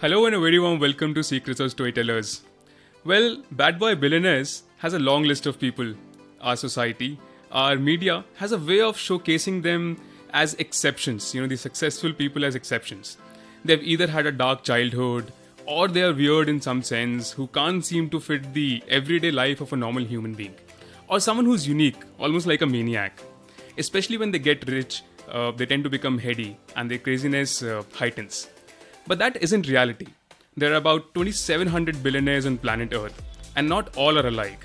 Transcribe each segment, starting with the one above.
Hello and a very warm welcome to Secrets of Storytellers. Well, Bad Boy Billionaires has a long list of people. Our society, our media has a way of showcasing them as exceptions, the successful people as exceptions. They've either had a dark childhood or they are weird in some sense who can't seem to fit the everyday life of a normal human being. Or someone who's unique, almost like a maniac. Especially when they get rich, they tend to become heady and their craziness heightens. But that isn't reality. There are about 2,700 billionaires on planet Earth, and not all are alike.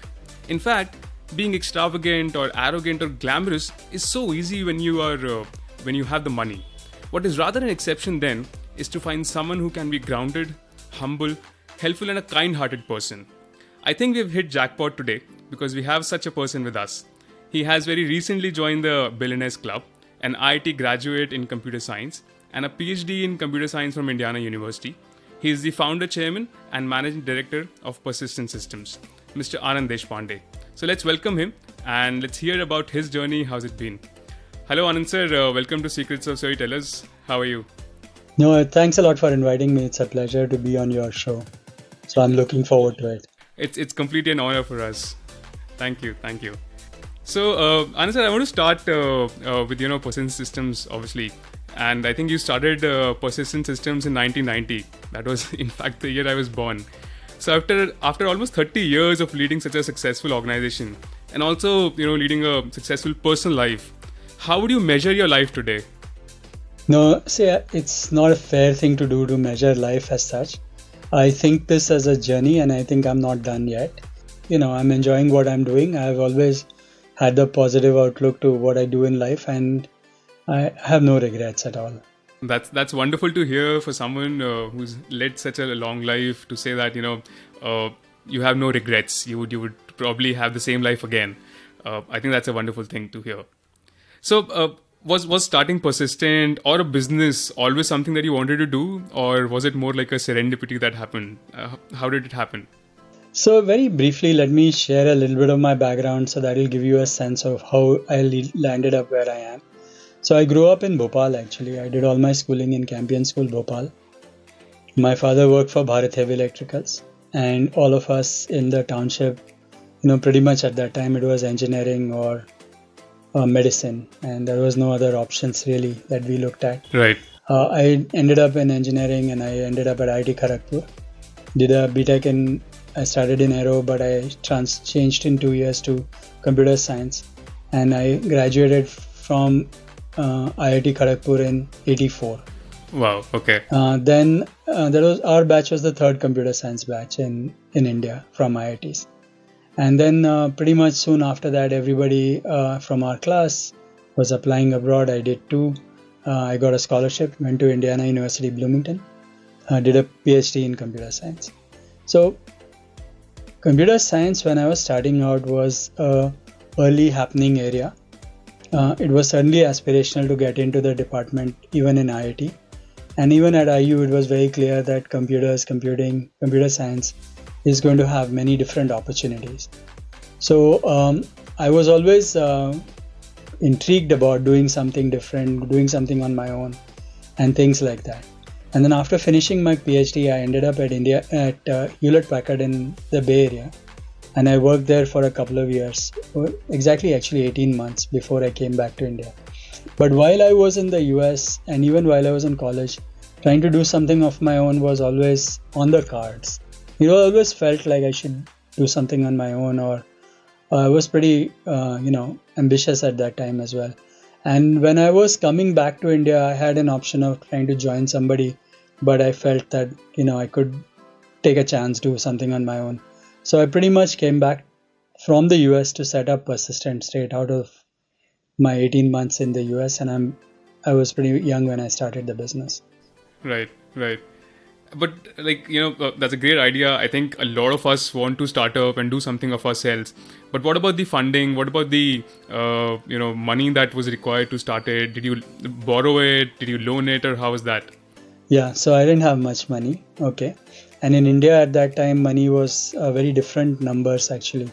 In fact, being extravagant or arrogant or glamorous is so easy when you have the money. What is rather an exception then is to find someone who can be grounded, humble, helpful, and a kind-hearted person. I think we've hit jackpot today because we have such a person with us. He has very recently joined the Billionaires Club, an IIT graduate in computer science, and a PhD in computer science from Indiana University. He is the founder, chairman, and managing director of Persistent Systems, Mr. Anand Deshpande. So let's welcome him and let's hear about his journey. How's it been? Hello, Anand sir. Welcome to Secrets of Storytellers. How are you? No, thanks a lot for inviting me. It's a pleasure to be on your show. So I'm looking forward to it. It's completely an honor for us. Thank you. So, Anand sir, I want to start with Persistent Systems, obviously. And I think you started Persistent Systems in 1990. That was, in fact, the year I was born. So after almost 30 years of leading such a successful organization and also, leading a successful personal life, how would you measure your life today? No, see, it's not a fair thing to do to measure life as such. I think this as a journey and I think I'm not done yet. I'm enjoying what I'm doing. I've always had the positive outlook to what I do in life and I have no regrets at all. That's wonderful to hear for someone who's led such a long life, to say that you have no regrets. You would probably have the same life again. I think that's a wonderful thing to hear. So was starting Persistent or a business always something that you wanted to do, or was it more like a serendipity that happened? How did it happen? So very briefly, let me share a little bit of my background so that will give you a sense of how I landed up where I am. So I grew up in Bhopal actually. I did all my schooling in Campion School, Bhopal. My father worked for Bharat Heavy Electricals, and all of us in the township, pretty much at that time it was engineering or medicine, and there was no other options really that we looked at. Right. I ended up in engineering and I ended up at IIT Kharagpur. Did a BTech I started in Aero, but I changed in 2 years to computer science, and I graduated from IIT Kharagpur in 84. Wow, okay. Then our batch was the third computer science batch in India from IITs. And then pretty much soon after that, everybody from our class was applying abroad. I did too. I got a scholarship, went to Indiana University, Bloomington, did a PhD in computer science. So computer science when I was starting out was a early happening area. It was certainly aspirational to get into the department even in IIT, and even at IU it was very clear that computer science is going to have many different opportunities. So I was always intrigued about doing something different, doing something on my own and things like that. And then after finishing my PhD, I ended up at Hewlett-Packard in the Bay Area. And I worked there for a couple of years, actually 18 months before I came back to India. But while I was in the US and even while I was in college, trying to do something of my own was always on the cards. I always felt like I should do something on my own, or I was pretty, ambitious at that time as well. And when I was coming back to India, I had an option of trying to join somebody, but I felt that, I could take a chance, do something on my own. So I pretty much came back from the US to set up Persistent straight out of my 18 months in the US, and I was pretty young when I started the business. Right. But that's a great idea. I think a lot of us want to start up and do something of ourselves. But what about the funding? What about the money that was required to start it? Did you borrow it? Did you loan it, or how was that? Yeah, so I didn't have much money. Okay. And in India at that time, money was very different numbers actually.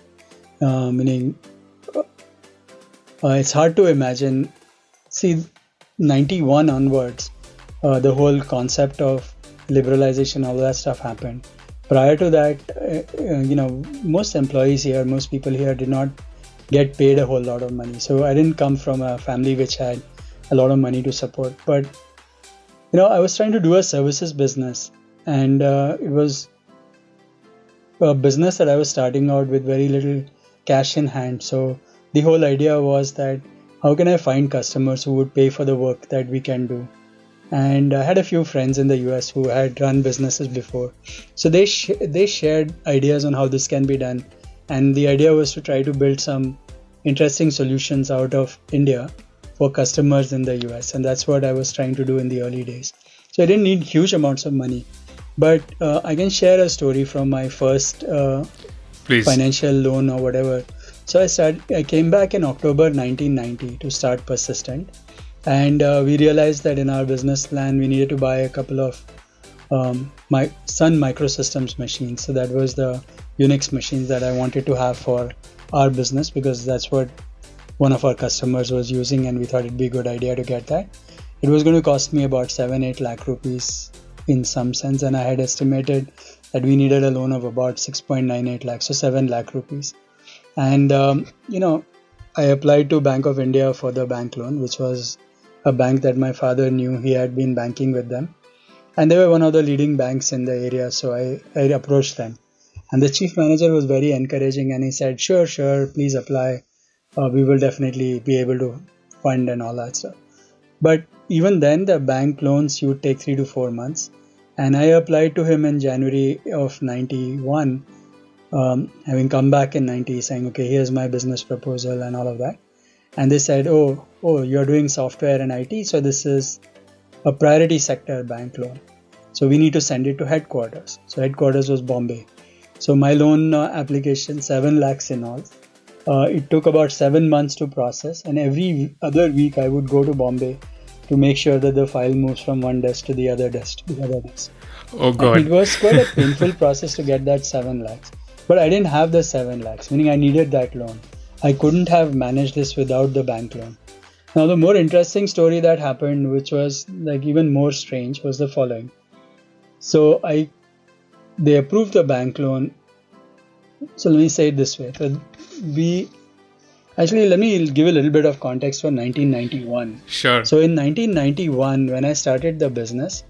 Meaning, it's hard to imagine. See, 91 onwards, the whole concept of liberalization, all that stuff happened. Prior to that, most employees here, most people here did not get paid a whole lot of money. So I didn't come from a family which had a lot of money to support. But, I was trying to do a services business, and it was a business that I was starting out with very little cash in hand. So the whole idea was that how can I find customers who would pay for the work that we can do? And I had a few friends in the US who had run businesses before. So they shared ideas on how this can be done. And the idea was to try to build some interesting solutions out of India for customers in the US. And that's what I was trying to do in the early days. So I didn't need huge amounts of money. But I can share a story from my first financial loan or whatever. So I came back in October 1990 to start Persistent. And we realized that in our business plan, we needed to buy a couple of my Sun Microsystems machines. So that was the Unix machines that I wanted to have for our business, because that's what one of our customers was using, and we thought it'd be a good idea to get that. It was going to cost me about 7-8 lakh rupees in some sense, and I had estimated that we needed a loan of about 6.98 lakhs, so 7 lakh rupees. And I applied to Bank of India for the bank loan, which was a bank that my father knew. He had been banking with them, and they were one of the leading banks in the area. So I approached them, and the chief manager was very encouraging, and he said, sure, please apply. We will definitely be able to fund and all that stuff. But even then, the bank loans would take 3 to 4 months. And I applied to him in January of 91, having come back in 90, saying, okay, here's my business proposal and all of that. And they said, oh, you're doing software and IT, so this is a priority sector bank loan. So we need to send it to headquarters. So headquarters was Bombay. So my loan application, 7 lakhs in all. It took about 7 months to process. And every other week I would go to Bombay to make sure that the file moves from one desk to the other desk to the other desk. Oh God. And it was quite a painful process to get that 7 lakhs. But I didn't have the 7 lakhs, meaning I needed that loan. I couldn't have managed this without the bank loan. Now, the more interesting story that happened, which was like even more strange, was the following. So they approved the bank loan. So let me say it this way. So let me give a little bit of context for 1991. Sure. So in 1991, when I started the business,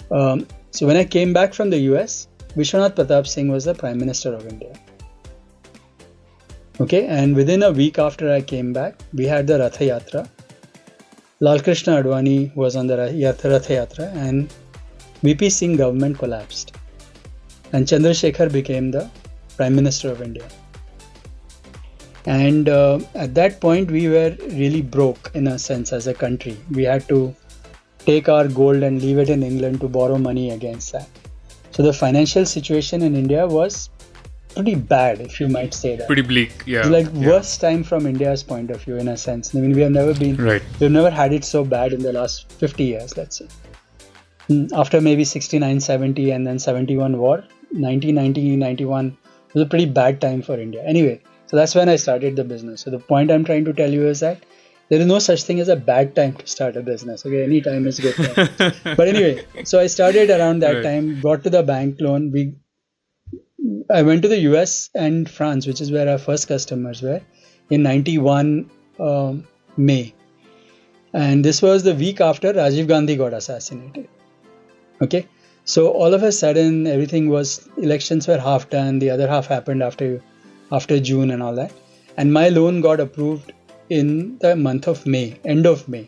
so when I came back from the US, Vishwanath Pratap Singh was the Prime Minister of India. Okay, and within a week after I came back, we had the Ratha Yatra. Lal Krishna Advani was on the Ratha Yatra, and VP Singh government collapsed. And Chandrasekhar became the Prime Minister of India. And at that point, we were really broke in a sense as a country. We had to take our gold and leave it in England to borrow money against that. So the financial situation in India was pretty bad, if you might say that. Pretty bleak, yeah. It's worst time from India's point of view, in a sense. I mean, we've never had it so bad in the last 50 years, let's say. After maybe 69, 70 and then 71 war, 1990, 91 was a pretty bad time for India. Anyway, so that's when I started the business. So the point I'm trying to tell you is that there is no such thing as a bad time to start a business. Okay, any time is good time. But anyway, so I started around that time, got to the bank loan. I went to the US and France, which is where our first customers were, in 91 May. And this was the week after Rajiv Gandhi got assassinated. Okay, so all of a sudden, elections were half done, the other half happened after June and all that. And my loan got approved in the month of May, end of May.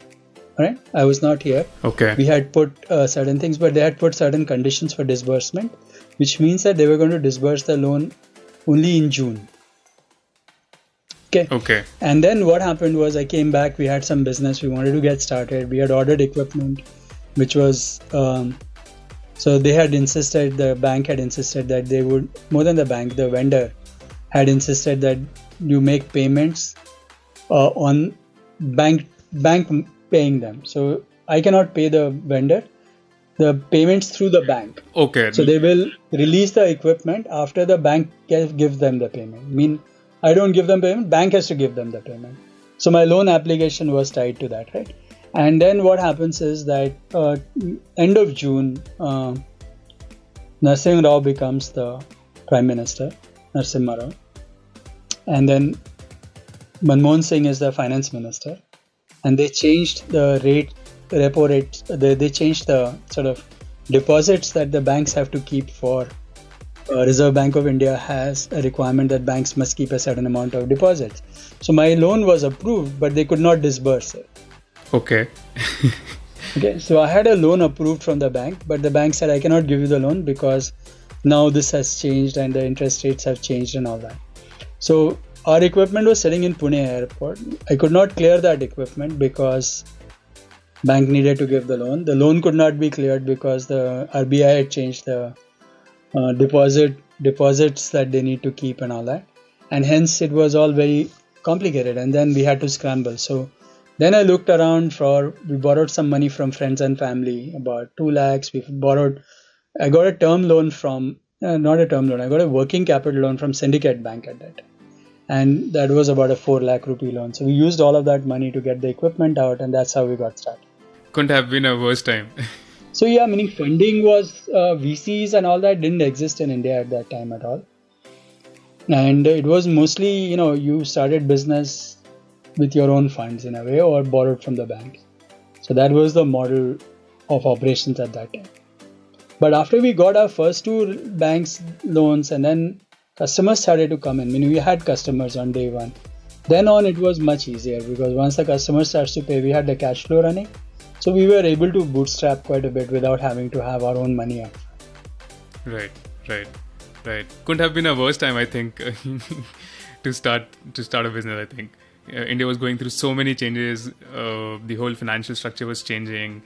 Right? I was not here. Okay. We had put certain things, but they had put certain conditions for disbursement, which means that they were going to disburse the loan only in June. Okay. And then what happened was I came back, we had some business, we wanted to get started. We had ordered equipment, which was, so the bank had insisted that they would, more than the bank, the vendor had insisted that you make payments on bank paying them. So I cannot pay the vendor. The payments through the bank. Okay. So they will release the equipment after the bank gives them the payment. I mean, I don't give them payment, bank has to give them the payment. So my loan application was tied to that, right? And then what happens is that end of June, Narasimha Rao becomes the Prime Minister, Narasimha Rao. And then Manmohan Singh is the Finance Minister. And they changed the repo rate, they changed the sort of deposits that the banks have to keep for. Reserve Bank of India has a requirement that banks must keep a certain amount of deposits. So my loan was approved, but they could not disburse it. Okay. Okay, so I had a loan approved from the bank, but the bank said I cannot give you the loan because now this has changed and the interest rates have changed and all that. So our equipment was sitting in Pune airport. I could not clear that equipment because bank needed to give the loan. The loan could not be cleared because the RBI had changed the deposits that they need to keep and all that. And hence it was all very complicated, and then we had to scramble. So then I looked around we borrowed some money from friends and family, about 2 lakhs. I got a term loan from, not a term loan, I got a working capital loan from Syndicate Bank at that time. And that was about a 4 lakh rupee loan. So we used all of that money to get the equipment out, and that's how we got started. Couldn't have been a worse time. So yeah, meaning funding was, VCs and all that didn't exist in India at that time at all. And it was mostly, you started business with your own funds in a way or borrowed from the bank. So that was the model of operations at that time. But after we got our first 2 banks loans and then customers started to come in, meaning we had customers on day one. Then on it was much easier because once the customer starts to pay, we had the cash flow running. So we were able to bootstrap quite a bit without having to have our own money up. Right. Couldn't have been a worse time, I think, to start a business. I think India was going through so many changes. The whole financial structure was changing.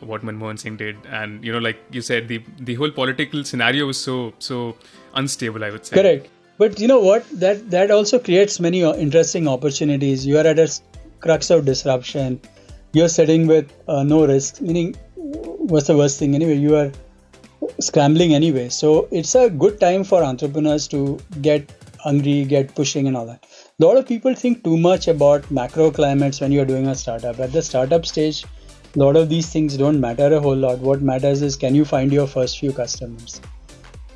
What Manmohan Singh did, and like you said, the whole political scenario was so unstable, I would say. Correct. But you know what? That also creates many interesting opportunities. You are at a crux of disruption. You're sitting with no risk, meaning what's the worst thing anyway? You are scrambling anyway. So it's a good time for entrepreneurs to get hungry, get pushing and all that. A lot of people think too much about macro climates when you're doing a startup. At the startup stage, a lot of these things don't matter a whole lot. What matters is, can you find your first few customers?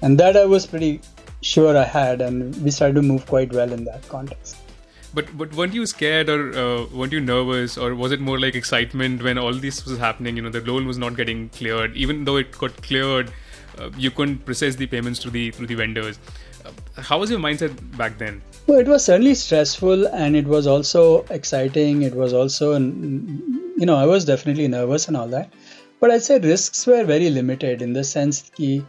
And that I was pretty sure I had, and we started to move quite well in that context. But weren't you scared or weren't you nervous, or was it more like excitement when all this was happening? The loan was not getting cleared. Even though it got cleared, you couldn't process the payments to the vendors. How was your mindset back then? Well, it was certainly stressful, and it was also exciting. It was also, I was definitely nervous and all that. But I'd say risks were very limited in the sense that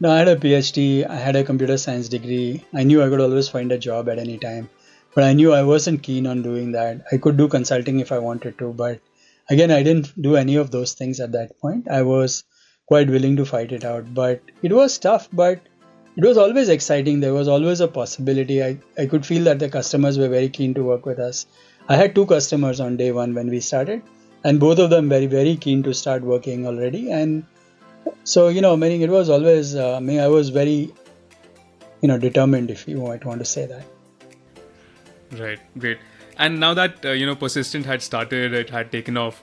I had a PhD, I had a computer science degree. I knew I could always find a job at any time. But I knew I wasn't keen on doing that. I could do consulting if I wanted to. But again, I didn't do any of those things at that point. I was quite willing to fight it out. But it was tough, but it was always exciting. There was always a possibility. I could feel that the customers were very keen to work with us. I had 2 customers on day one when we started, and both of them very, very keen to start working already. And so, meaning it was always, I was very, determined, if you might want to say that. Right, great. And now that, Persistent had started, it had taken off,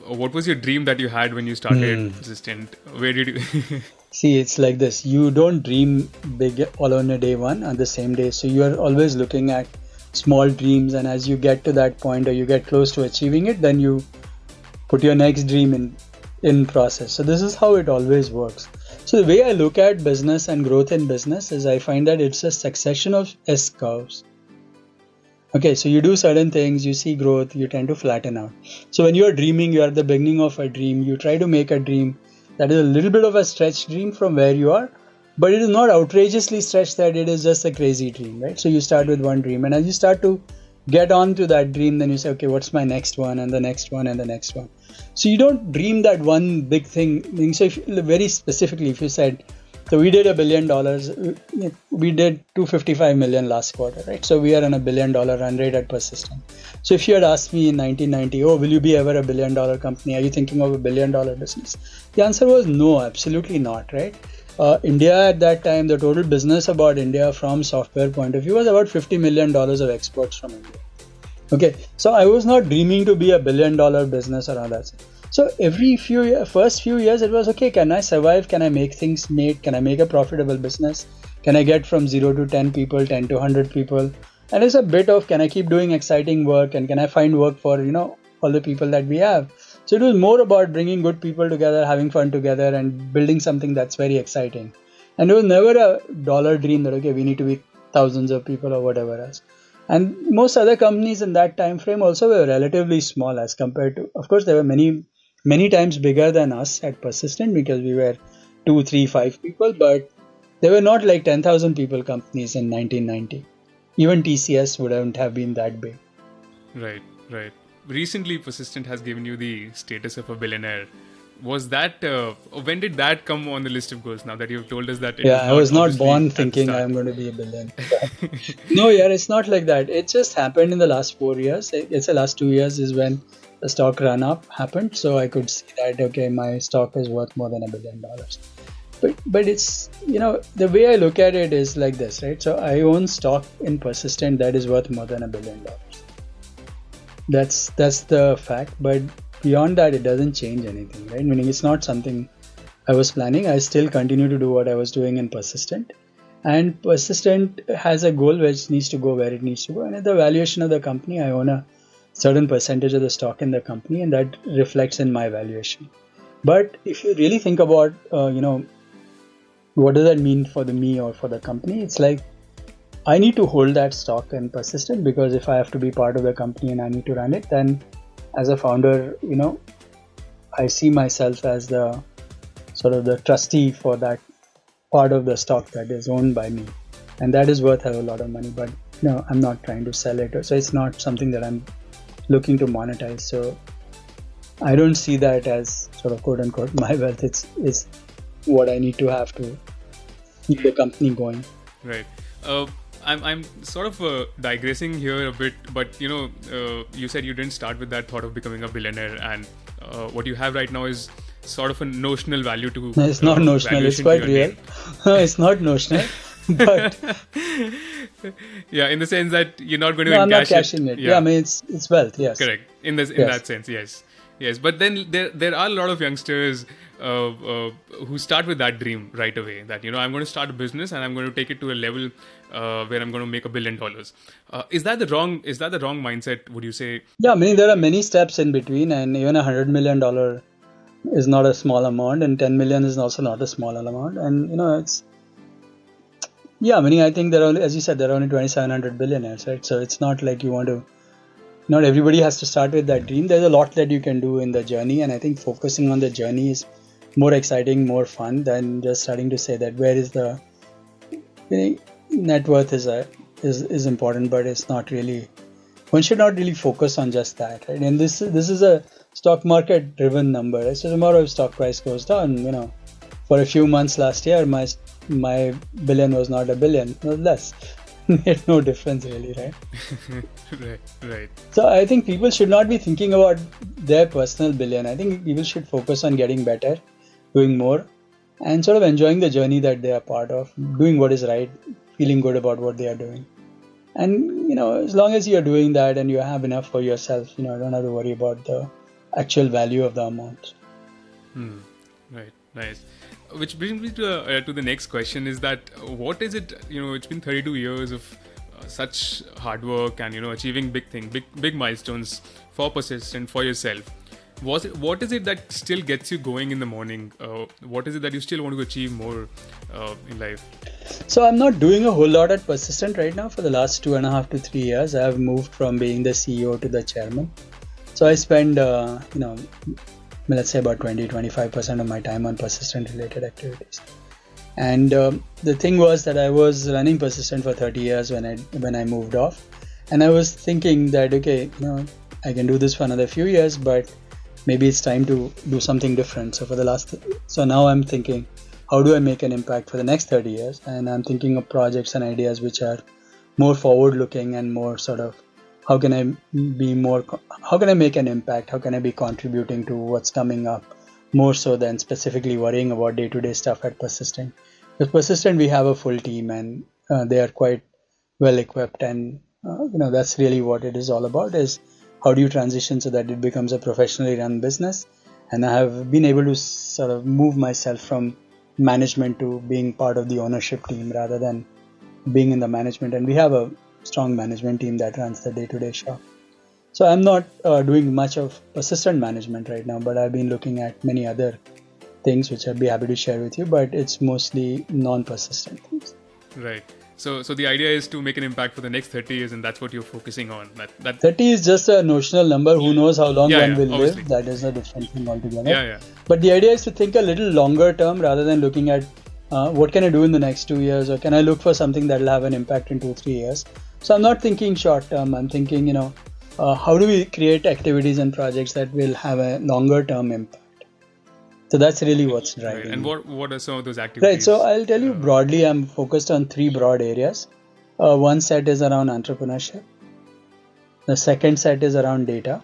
what was your dream that you had when you started Persistent? Where did you... See, it's like this. You don't dream big all on a day one on the same day. So you are always looking at small dreams, and as you get to that point or you get close to achieving it, then you put your next dream in process. So this is how it always works. So the way I look at business and growth in business is I find that it's a succession of S curves. Okay, so you do certain things, you see growth, you tend to flatten out. So when you're dreaming, you're at the beginning of a dream, you try to make a dream that is a little bit of a stretch dream from where you are, but it is not outrageously stretched that it is just a crazy dream, right? So you start with one dream, and as you start to get on to that dream, then you say, okay, what's my next one, and the next one, and the next one. So you don't dream that one big thing. So very specifically, if you said, so we did $1 billion, we did 255 million last quarter, right? So we are on $1 billion run rate at Persistent. So if you had asked me in 1990, will you be ever $1 billion company? Are you thinking of $1 billion business? The answer was no, absolutely not, right? India at that time, the total business about India from software point of view was about $50 million of exports from India. Okay, so I was not dreaming to be $1 billion business or all that. So every first few years, it was okay. Can I survive? Can I make things made? Can I make a profitable business? Can I get from 0 to 10 people, 10 to 100 people? And it's a bit of, can I keep doing exciting work, and can I find work for all the people that we have? So it was more about bringing good people together, having fun together, and building something that's very exciting. And it was never a dollar dream that okay, we need to be thousands of people or whatever else. And most other companies in that time frame also were relatively small as compared to, of course, there were many times bigger than us at Persistent because we were 2, 3, 5 people, but they were not like 10,000 people companies in 1990. Even TCS wouldn't have been that big. Right, right. Recently, Persistent has given you the status of a billionaire. Was that when did that come on the list of goals? Now that you've told us that it Yeah, I was not obviously born at the thinking start. I'm going to be a billionaire. No, yeah, it's not like that. It just happened in the last 4 years. It's the last 2 years is when the stock run up happened. So I could see that, okay, my stock is worth more than $1 billion. But it's, the way I look at it is like this, right? So I own stock in Persistent that is worth more than $1 billion. That's the fact. But beyond that, it doesn't change anything, right? Meaning it's not something I was planning. I still continue to do what I was doing in Persistent. And Persistent has a goal which needs to go where it needs to go. And at the valuation of the company, I own a certain percentage of the stock in the company, and that reflects in my valuation. But if you really think about, what does that mean for me or for the company? It's like I need to hold that stock in Persistent because if I have to be part of the company and I need to run it, then as a founder, I see myself as the sort of the trustee for that part of the stock that is owned by me, and that is worth a lot of money. But I'm not trying to sell it, so it's not something that I'm looking to monetize. So I don't see that as sort of quote unquote my wealth. It's what I need to have to keep the company going. Right. I'm sort of digressing here a bit, but you said you didn't start with that thought of becoming a billionaire, and what you have right now is sort of a notional value to. No, it's not notional. It's valuation to quite your real. name. It's not notional, but Yeah, in the sense that you're not going to no, I'm not encash cashing it. Yeah, I mean it's wealth. Yes. Correct. In Yes. that sense, yes. But then there are a lot of youngsters who start with that dream right away. That I'm going to start a business and I'm going to take it to a level where I'm going to make $1 billion. Is that the wrong mindset? Would you say? Yeah, I mean there are many steps in between, and even $100 million is not a small amount, and 10 million is also not a small amount. And it's I mean I think there are only, as you said, there are only 2,700 billionaires, right? So it's not like you want to. Not everybody has to start with that dream. There's a lot that you can do in the journey, and I think focusing on the journey is more exciting, more fun than just starting to say that where is the net worth is important, but it's not really. One should not really focus on just that, right? And this is a stock market driven number, right? So tomorrow if stock price goes down, for a few months last year, my billion was not a billion, it was less. Made no difference really, right? Right. So I think people should not be thinking about their personal billion. I think people should focus on getting better, doing more, and sort of enjoying the journey that they are part of, doing what is right, feeling good about what they are doing. And as long as you're doing that and you have enough for yourself, don't have to worry about the actual value of the amount. Right. Nice. Which brings me to the next question: is that what is it? It's been 32 years of such hard work and achieving big milestones for Persistent, for yourself. What is it that still gets you going in the morning? What is it that you still want to achieve more in life? So I'm not doing a whole lot at Persistent right now. For the last 2.5 to 3 years, I have moved from being the CEO to the chairman. So I spend, let's say about 20-25% of my time on Persistent related activities. And the thing was that I was running Persistent for 30 years when I moved off, and I was thinking that okay, I can do this for another few years, but maybe it's time to do something different. So now I'm thinking, how do I make an impact for the next 30 years? And I'm thinking of projects and ideas which are more forward looking and more sort of how can I make an impact? How can I be contributing to what's coming up more so than specifically worrying about day-to-day stuff at Persistent? With Persistent, we have a full team and they are quite well equipped, and that's really what it is all about, is how do you transition so that it becomes a professionally run business And I have been able to sort of move myself from management to being part of the ownership team rather than being in the management. And we have a strong management team that runs the day-to-day shop. So I'm not doing much of persistent management right now, but I've been looking at many other things which I'd be happy to share with you, but it's mostly non-persistent things. Right. So the idea is to make an impact for the next 30 years, and that's what you're focusing on. That 30 is just a notional number. Who knows how long one will obviously. live? That is a different thing altogether. Yeah. But the idea is to think a little longer term rather than looking at what can I do in the next 2 years, or can I look for something that will have an impact in 2-3 years. So I'm not thinking short term. I'm thinking, how do we create activities and projects that will have a longer term impact? So that's really what's driving. Right. And what are some of those activities? Right. So I'll tell you broadly, I'm focused on 3 broad areas. One set is around entrepreneurship. The second set is around data.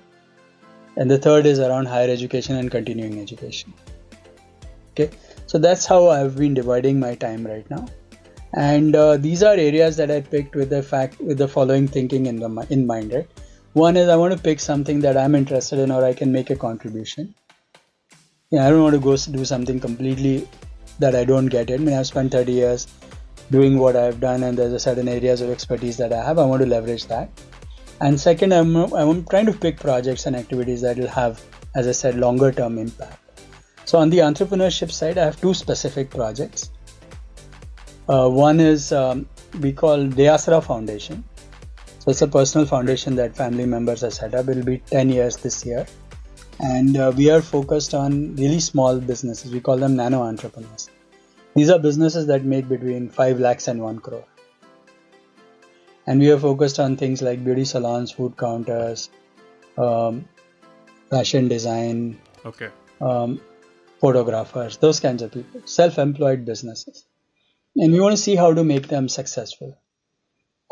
And the third is around higher education and continuing education. Okay. So that's how I've been dividing my time right now. And these are areas that I picked with the following thinking in mind. Right? One is I want to pick something that I'm interested in or I can make a contribution. I don't want to go do something completely that I don't get it. I mean, I've spent 30 years doing what I've done, and there's a certain areas of expertise that I have. I want to leverage that. And second, I'm trying to pick projects and activities that will have, as I said, longer term impact. So on the entrepreneurship side, I have 2 specific projects. One is we call Deyasra Foundation. So it's a personal foundation that family members have set up. It will be 10 years this year. And we are focused on really small businesses. We call them nano entrepreneurs. These are businesses that make between 5 lakhs and 1 crore. And we are focused on things like beauty salons, food counters, fashion design, photographers, those kinds of people, self-employed businesses. And we want to see how to make them successful.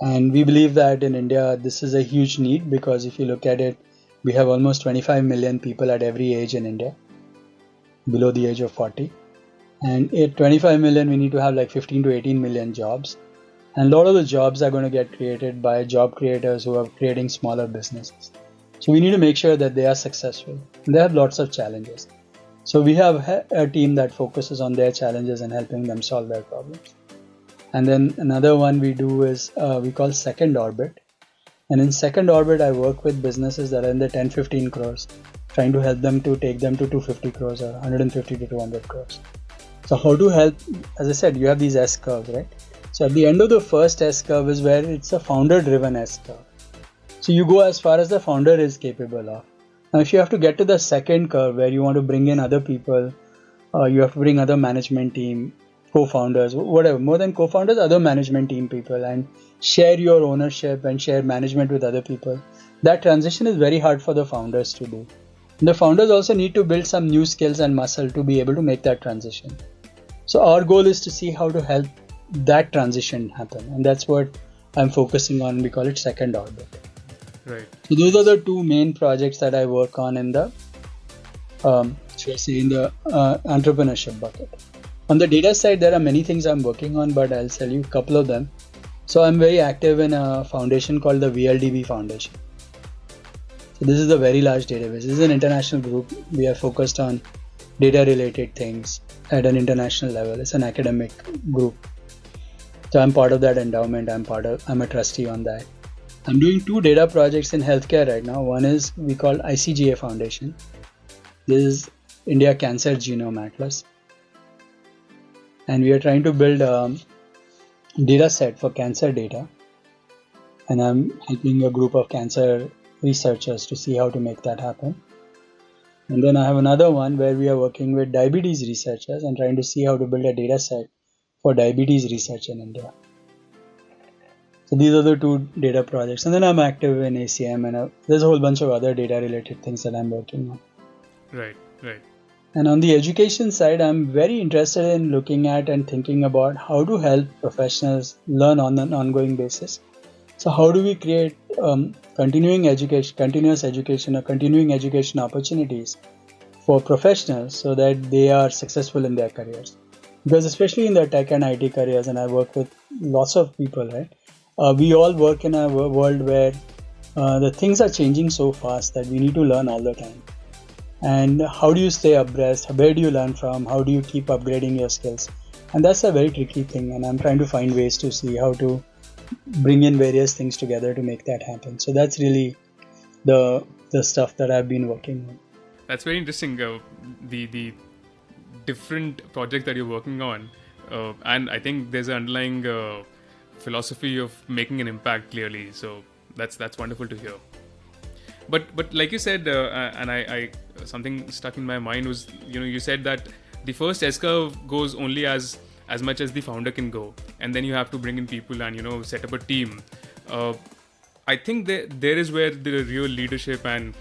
And we believe that in India, this is a huge need, because if you look at it, we have almost 25 million people at every age in India, below the age of 40. And at 25 million, we need to have like 15 to 18 million jobs. And a lot of the jobs are going to get created by job creators who are creating smaller businesses. So we need to make sure that they are successful. And they have lots of challenges. So we have a team that focuses on their challenges and helping them solve their problems. And then another one we do is we call Second Orbit. And in Second Orbit, I work with businesses that are in the 10-15 crores, trying to help them to take them to 250 crores or 150 to 200 crores. So how to help, as I said, you have these S curves, right? So at the end of the first S curve is where it's a founder-driven S curve. So you go as far as the founder is capable of. Now, if you have to get to the second curve where you want to bring in other people, you have to bring other management team, co-founders, whatever, more than co-founders, other management team people, and share your ownership and share management with other people. That transition is very hard for the founders to do. The founders also need to build some new skills and muscle to be able to make that transition. So our goal is to see how to help that transition happen. And that's what I'm focusing on. We call it Second Orbit. Right. So those are the 2 main projects that I work on in the, entrepreneurship bucket. On the data side, there are many things I'm working on, but I'll tell you a couple of them. So I'm very active in a foundation called the VLDB Foundation. So this is a very large database. This is an international group. We are focused on data related things at an international level. It's an academic group. So I'm part of that endowment. I'm a trustee on that. I'm doing 2 data projects in healthcare right now. One is we call ICGA Foundation. This is India Cancer Genome Atlas. And we are trying to build a data set for cancer data. And I'm helping a group of cancer researchers to see how to make that happen. And then I have another one where we are working with diabetes researchers and trying to see how to build a data set for diabetes research in India. So these are the 2 data projects. And then I'm active in ACM, and there's a whole bunch of other data related things that I'm working on. Right. And on the education side, I'm very interested in looking at and thinking about how to help professionals learn on an ongoing basis. So how do we create continuing education or continuing education opportunities for professionals so that they are successful in their careers? Because especially in the tech and IT careers, and I work with lots of people, right? We all work in a world where the things are changing so fast that we need to learn all the time. And how do you stay abreast? Where do you learn from? How do you keep upgrading your skills? And that's a very tricky thing, and I'm trying to find ways to see how to bring in various things together to make that happen. So that's really the stuff that I've been working on. That's very interesting. The different projects that you're working on, and I think there's an underlying philosophy of making an impact clearly. So that's wonderful to hear. But like you said, and I something stuck in my mind was, you said that the first S curve goes only as much as the founder can go, and then you have to bring in people and set up a team. I think there is where the real leadership and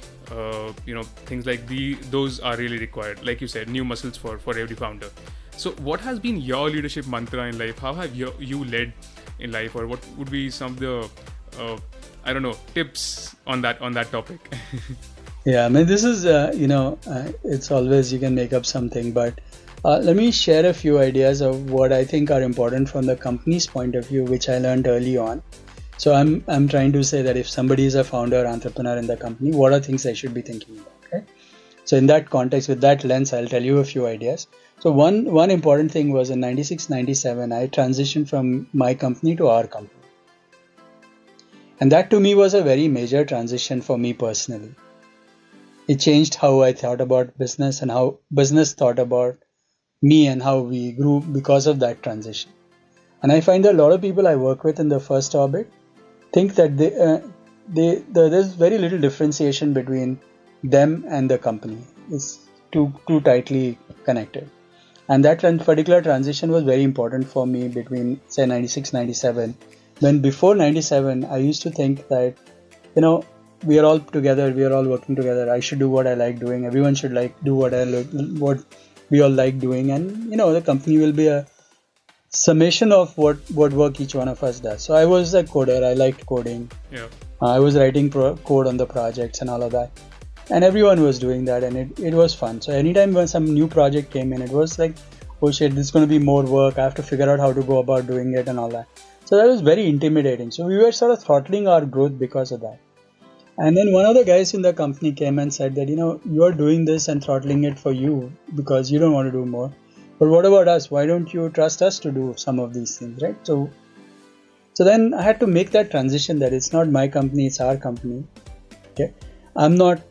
things like those are really required. Like you said, new muscles for every founder. So what has been your leadership mantra in life? How have you led in life, or what would be some of the I don't know, tips on that topic? Yeah, I mean, this is it's always you can make up something, but let me share a few ideas of what I think are important from the company's point of view, which I learned early on. So I'm trying to say that if somebody is a founder or entrepreneur in the company, what are things I should be thinking about, right? So in that context, with that lens, I'll tell you a few ideas. So one important thing was in 96, 97, I transitioned from my company to our company. And that to me was a very major transition for me personally. It changed how I thought about business and how business thought about me and how we grew because of that transition. And I find that a lot of people I work with in the first orbit think that there's very little differentiation between them and the company. It's too tightly connected. And that particular transition was very important for me between, say, 96, 97. When before 97, I used to think that, we are all together, we are all working together. I should do what I like doing. Everyone should do what we all like doing. And, the company will be a summation of what work each one of us does. So I was a coder. I liked coding. Yeah. I was writing code on the projects and all of that. And everyone was doing that, and it was fun. So anytime when some new project came in, it was like, oh shit, this is going to be more work. I have to figure out how to go about doing it and all that. So that was very intimidating. So we were sort of throttling our growth because of that. And then one of the guys in the company came and said that, you are doing this and throttling it for you because you don't want to do more. But what about us? Why don't you trust us to do some of these things, right? So then I had to make that transition that it's not my company, it's our company. Okay, I'm not,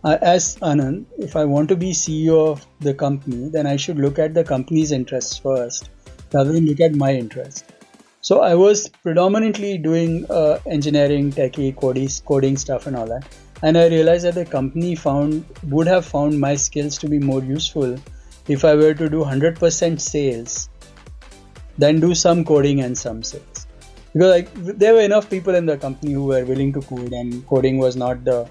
as Anand, if I want to be CEO of the company, then I should look at the company's interests first rather than look at my interests. So I was predominantly doing engineering, techie, coding stuff and all that. And I realized that the company would have found my skills to be more useful if I were to do 100% sales than do some coding and some sales. Because there were enough people in the company who were willing to code, and coding was not the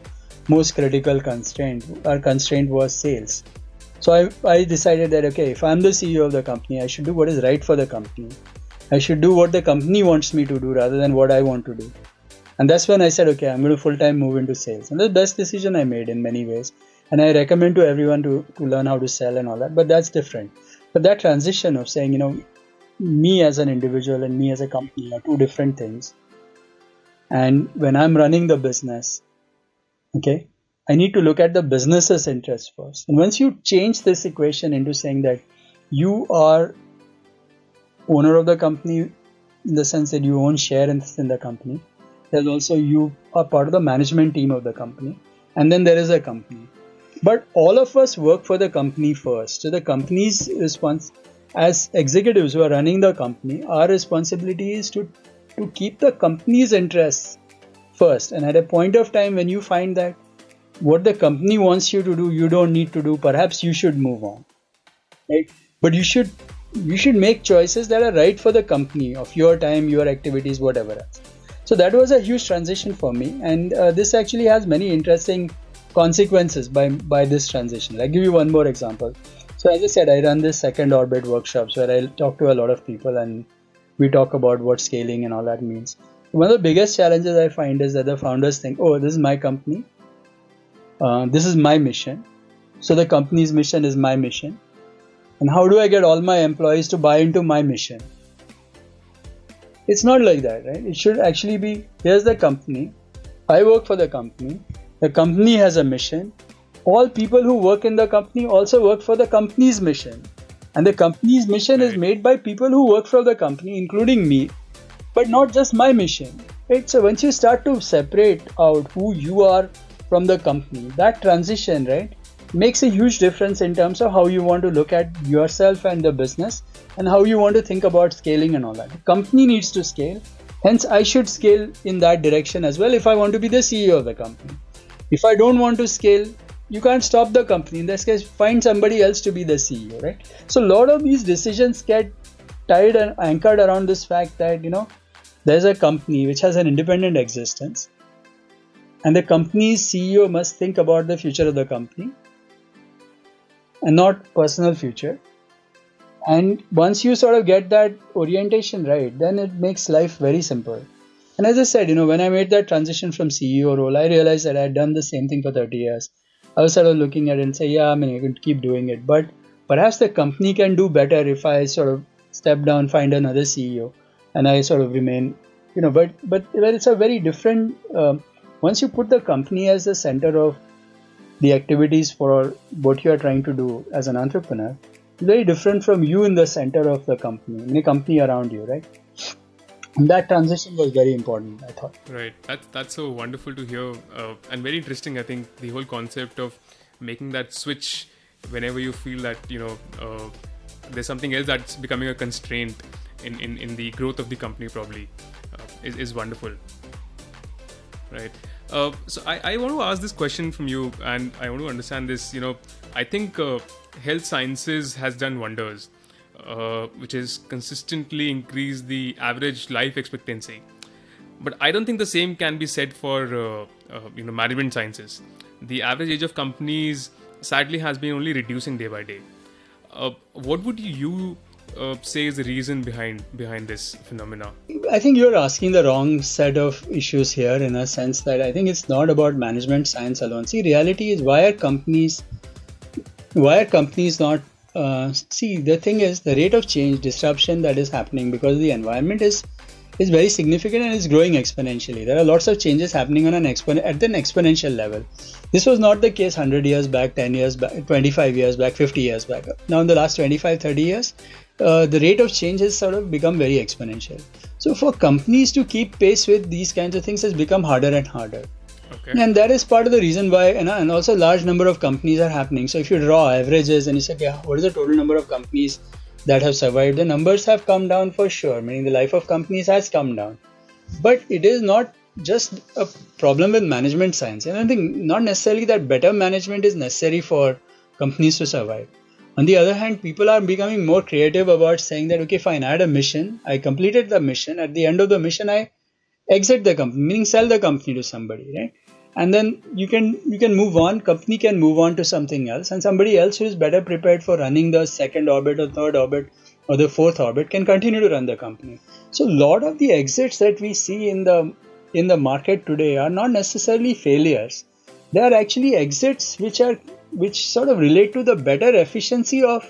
most critical constraint. Our constraint was sales. So I decided that, okay, if I'm the CEO of the company, I should do what is right for the company. I should do what the company wants me to do rather than what I want to do. And that's when I said, okay, I'm going to full-time move into sales. And the best decision I made in many ways. And I recommend to everyone to learn how to sell and all that. But that's different. But that transition of saying, me as an individual and me as a company are two different things. And when I'm running the business, okay, I need to look at the business's interests first. And once you change this equation into saying that you are owner of the company in the sense that you own share in the company, there's also you are part of the management team of the company, and then there is a company. But all of us work for the company first. So the company's response as executives who are running the company, our responsibility is to keep the company's interests first. And at a point of time when you find that what the company wants you to do, you don't need to do, perhaps you should move on. Right? But you should make choices that are right for the company, of your time, your activities, whatever else. So that was a huge transition for me, and this actually has many interesting consequences by this transition. I'll give you one more example. So as I said, I run this second orbit workshops where I talk to a lot of people and we talk about what scaling and all that means. One of the biggest challenges I find is that the founders think, oh, this is my company, this is my mission, so the company's mission is my mission. And how do I get all my employees to buy into my mission? It's not like that, right? It should actually be, here's the company, I work for the company has a mission, all people who work in the company also work for the company's mission. And the company's mission is made by people who work for the company, including me, but not just my mission. Right? So once you start to separate out who you are from the company, that transition, right, makes a huge difference in terms of how you want to look at yourself and the business and how you want to think about scaling and all that. The company needs to scale. Hence, I should scale in that direction as well if I want to be the CEO of the company. If I don't want to scale, you can't stop the company. In this case, find somebody else to be the CEO, right? So a lot of these decisions get tied and anchored around this fact that, there's a company which has an independent existence, and the company's CEO must think about the future of the company and not personal future. And once you sort of get that orientation right, then it makes life very simple. And as I said, when I made that transition from CEO role, I realized that I had done the same thing for 30 years. I was sort of looking at it and say, I could keep doing it. But perhaps the company can do better if I sort of step down, find another CEO, and I sort of remain, but it's a very different, once you put the company as the center of the activities for what you are trying to do as an entrepreneur, very different from you in the center of the company, in the company around you, right? And that transition was very important, I thought. Right. That's so wonderful to hear and very interesting. I think the whole concept of making that switch whenever you feel that, there's something else that's becoming a constraint in the growth of the company probably is wonderful. Right. So I want to ask this question from you, and I want to understand this. I think health sciences has done wonders, which has consistently increased the average life expectancy. But I don't think the same can be said for management sciences. The average age of companies sadly has been only reducing day by day. What would you say is the reason behind this phenomena? I think you're asking the wrong set of issues here, in a sense that I think it's not about management science alone. See, reality is why are companies not the thing is the rate of change, disruption that is happening because the environment is very significant and is growing exponentially. There are lots of changes happening on at an exponential level. This was not the case 100 years back, 10 years back, 25 years back, 50 years back. Now in the last 25, 30 years, the rate of change has sort of become very exponential. So for companies to keep pace with these kinds of things has become harder and harder. Okay. And that is part of the reason why, and also a large number of companies are happening. So if you draw averages and you say, what is the total number of companies that have survived? The numbers have come down for sure, meaning the life of companies has come down. But it is not just a problem with management science. And I think not necessarily that better management is necessary for companies to survive. On the other hand, people are becoming more creative about saying that, okay, fine, I had a mission, I completed the mission. At the end of the mission, I exit the company, meaning sell the company to somebody, right? And then you can move on, company can move on to something else, and somebody else who is better prepared for running the second orbit or third orbit or the fourth orbit can continue to run the company. So a lot of the exits that we see in the market today are not necessarily failures. They are actually exits which sort of relate to the better efficiency of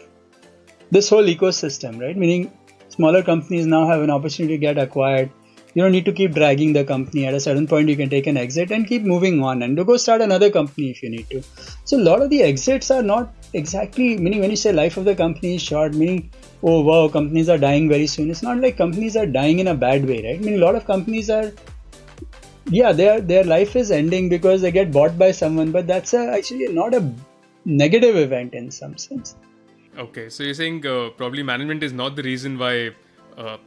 this whole ecosystem, right? Meaning smaller companies now have an opportunity to get acquired. You don't need to keep dragging the company. At a certain point, you can take an exit and keep moving on and go start another company if you need to. So a lot of the exits are not exactly, meaning when you say life of the company is short, meaning, oh wow, companies are dying very soon. It's not like companies are dying in a bad way, right? I mean, a lot of companies are, their life is ending because they get bought by someone, but that's actually not a negative event in some sense. Okay, so you're saying probably management is not the reason why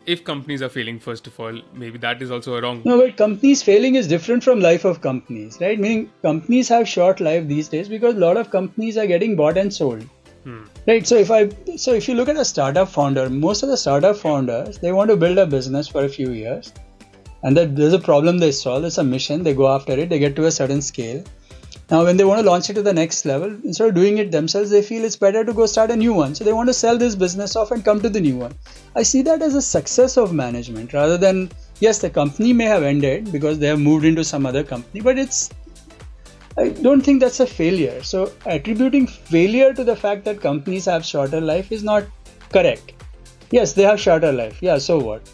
if companies are failing, first of all, maybe that is also a wrong. No, but companies failing is different from life of companies, right? Meaning companies have short life these days because a lot of companies are getting bought and sold. Right. So if you look at a startup founder, most of the startup founders, they want to build a business for a few years, and that there's a problem they solve, it's a mission, they go after it, they get to a certain scale. Now, when they want to launch it to the next level, instead of doing it themselves, they feel it's better to go start a new one. So they want to sell this business off and come to the new one. I see that as a success of management rather than, yes, the company may have ended because they have moved into some other company, but I don't think that's a failure. So attributing failure to the fact that companies have shorter life is not correct. Yes, they have shorter life. Yeah, so what?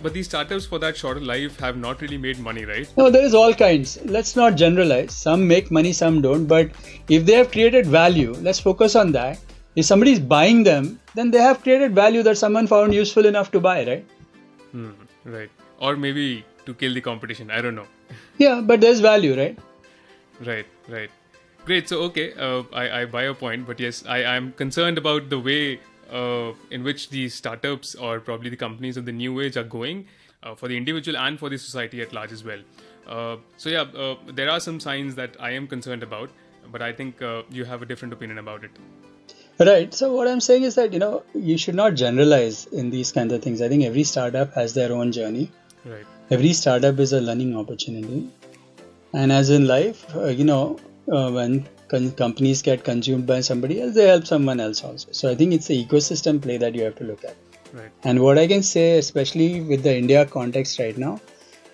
But these startups for that shorter life have not really made money, right? No, there is all kinds. Let's not generalize. Some make money, some don't. But if they have created value, let's focus on that. If somebody is buying them, then they have created value that someone found useful enough to buy, right? Right. Or maybe to kill the competition. I don't know. Yeah, but there's value, right? Right. Great. So, okay, I buy your point. But yes, I'm concerned about the way in which these startups or probably the companies of the new age are going for the individual and for the society at large as well. There are some signs that I am concerned about, but I think you have a different opinion about it. Right. So what I'm saying is that, you should not generalize in these kinds of things. I think every startup has their own journey. Right. Every startup is a learning opportunity. And as in life, when companies get consumed by somebody else, they help someone else also. So I think it's the ecosystem play that you have to look at. Right. And what I can say, especially with the India context right now,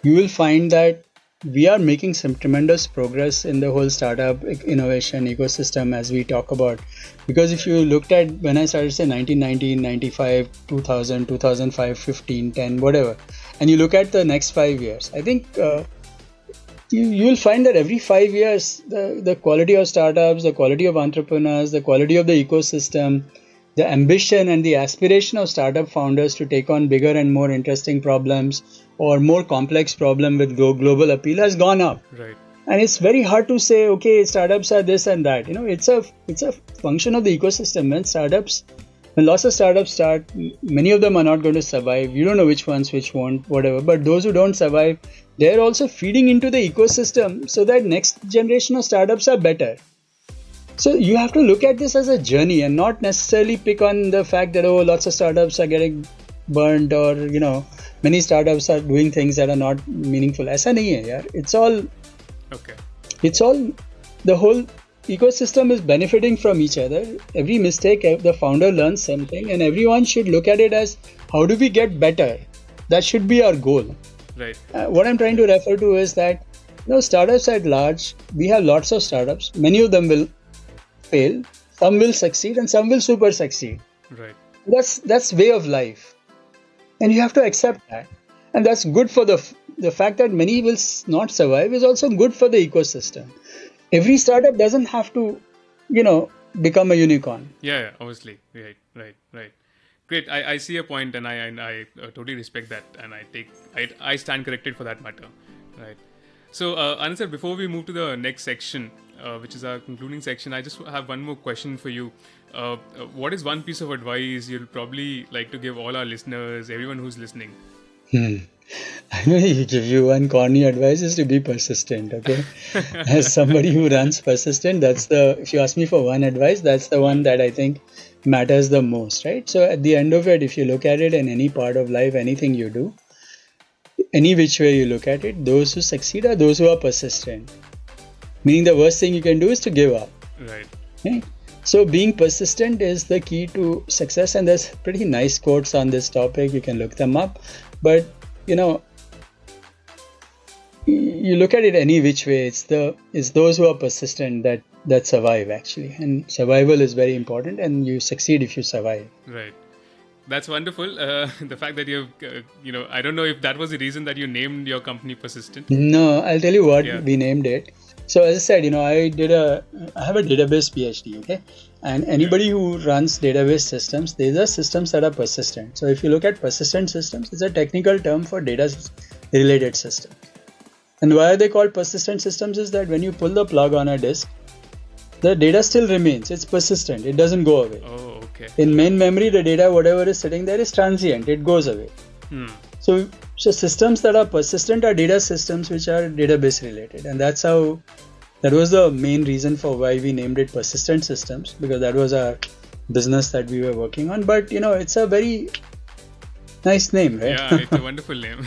you will find that we are making some tremendous progress in the whole startup innovation ecosystem as we talk about. Because if you looked at when I started, say 1990, 95, 2000, 2005, 15, 10, whatever, and you look at the next 5 years, I think you will find that every 5 years, the quality of startups, the quality of entrepreneurs, the quality of the ecosystem, the ambition and the aspiration of startup founders to take on bigger and more interesting problems or more complex problem with global appeal has gone up. Right. And it's very hard to say, okay, startups are this and that. It's a function of the ecosystem. When lots of startups start, many of them are not going to survive. You don't know which ones, which won't, whatever. But those who don't survive, they're also feeding into the ecosystem so that next generation of startups are better. So you have to look at this as a journey and not necessarily pick on the fact that, lots of startups are getting burned or, many startups are doing things that are not meaningful. Aisa nahi hai, yaar. It's all, the whole ecosystem is benefiting from each other. Every mistake, the founder learns something, and everyone should look at it as, how do we get better? That should be our goal. Right. What I'm trying to refer to is that, startups at large, we have lots of startups. Many of them will fail, some will succeed, and some will super succeed. Right. That's way of life, and you have to accept that. And that's good for the fact that many will not survive is also good for the ecosystem. Every startup doesn't have to, become a unicorn. Yeah, obviously. Right. Great. I see a point, and I totally respect that, and I stand corrected for that matter. Right. So, Anand sir, before we move to the next section, which is our concluding section, I just have one more question for you. What is one piece of advice you'll probably like to give all our listeners, everyone who's listening? I may give you one corny advice is to be persistent, okay? As somebody who runs persistent, if you ask me for one advice, that's the one that I think matters the most, right? So at the end of it, if you look at it in any part of life, anything you do, any which way you look at it, those who succeed are those who are persistent. Meaning the worst thing you can do is to give up. Right. Okay? So being persistent is the key to success, and there's pretty nice quotes on this topic. You can look them up. But, you look at it any which way, it's those who are persistent that survive actually. And survival is very important, and you succeed if you survive. Right. That's wonderful. The fact that you've, I don't know if that was the reason that you named your company Persistent. No, I'll tell you what we named it. So as I said, I have a database PhD, okay? And anybody who runs database systems, these are systems that are persistent. So if you look at persistent systems, it's a technical term for data-related systems. And why are they called persistent systems is that when you pull the plug on a disk, the data still remains. It's persistent. It doesn't go away. Oh, okay. In main memory, the data, whatever is sitting there is transient. It goes away. So systems that are persistent are data systems which are database related. And that was the main reason for why we named it Persistent Systems, because that was our business that we were working on. But, it's a very nice name, right? Yeah, it's a wonderful name.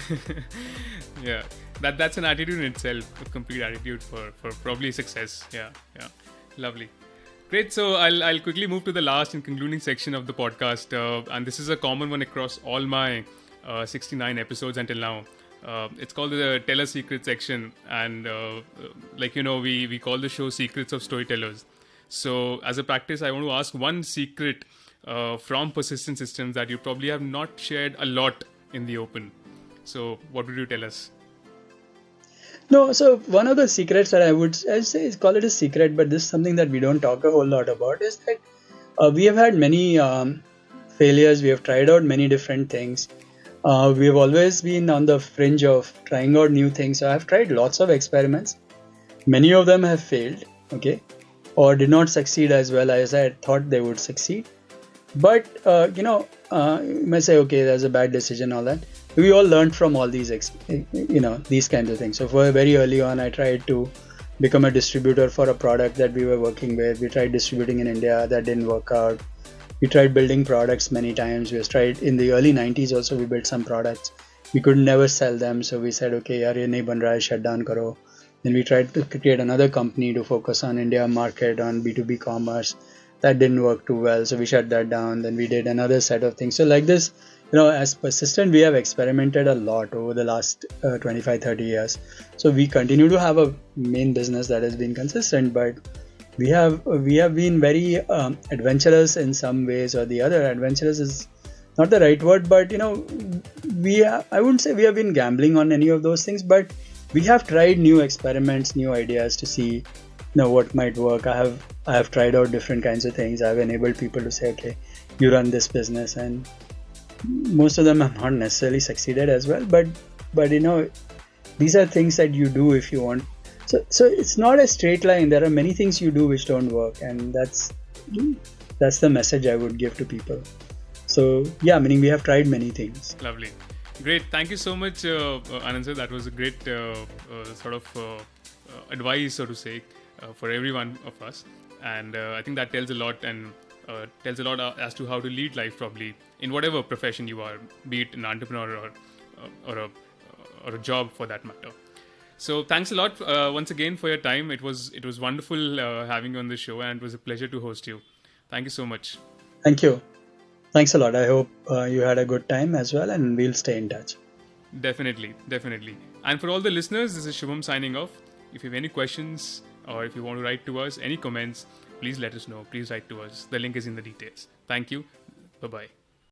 Yeah. That's an attitude in itself, a complete attitude for probably success. Yeah. Lovely. Great. So I'll quickly move to the last and concluding section of the podcast. And this is a common one across all my 69 episodes until now. It's called the Tell a Secret section. And we call the show Secrets of Storytellers. So as a practice, I want to ask one secret from Persistent Systems that you probably have not shared a lot in the open. So what would you tell us? No, so one of the secrets that I'd say is call it a secret, but this is something that we don't talk a whole lot about is that we have had many failures. We have tried out many different things. We have always been on the fringe of trying out new things. So I've tried lots of experiments. Many of them have failed, okay, or did not succeed as well as I thought they would succeed. But you may say, okay, that's a bad decision, all that. We all learned from all these, these kinds of things. So for very early on, I tried to become a distributor for a product that we were working with. We tried distributing in India, that didn't work out. We tried building products many times. We tried in the early 90s also, we built some products. We could never sell them, so we said, okay, yaar, ye nahi ban raha hai, shut down karo. Then we tried to create another company to focus on India market, on B2B commerce. That didn't work too well, so we shut that down. Then we did another set of things. So like this, as persistent, we have experimented a lot over the last 25, 30 years. So we continue to have a main business that has been consistent, but we have been very adventurous in some ways or the other. Adventurous is not the right word, but I wouldn't say we have been gambling on any of those things, but we have tried new experiments, new ideas to see what might work. I have tried out different kinds of things. I've enabled people to say, okay, you run this business, and most of them have not necessarily succeeded as well, but these are things that you do if you want. So it's not a straight line. There are many things you do which don't work, and that's the message I would give to people. So yeah, meaning we have tried many things. Lovely. Great. Thank you so much, Anand sir. That was a great sort of advice, so to say, for every one of us. And I think that tells a lot, and tells a lot as to how to lead life, probably in whatever profession you are, be it an entrepreneur or a job for that matter. So thanks a lot once again for your time. It was wonderful having you on the show, and it was a pleasure to host you. Thank you so much. Thank you. Thanks a lot. I hope you had a good time as well, and we'll stay in touch. Definitely. And for all the listeners, this is Shubham signing off. If you have any questions, or if you want to write to us, any comments, please let us know. Please write to us. The link is in the details. Thank you. Bye-bye.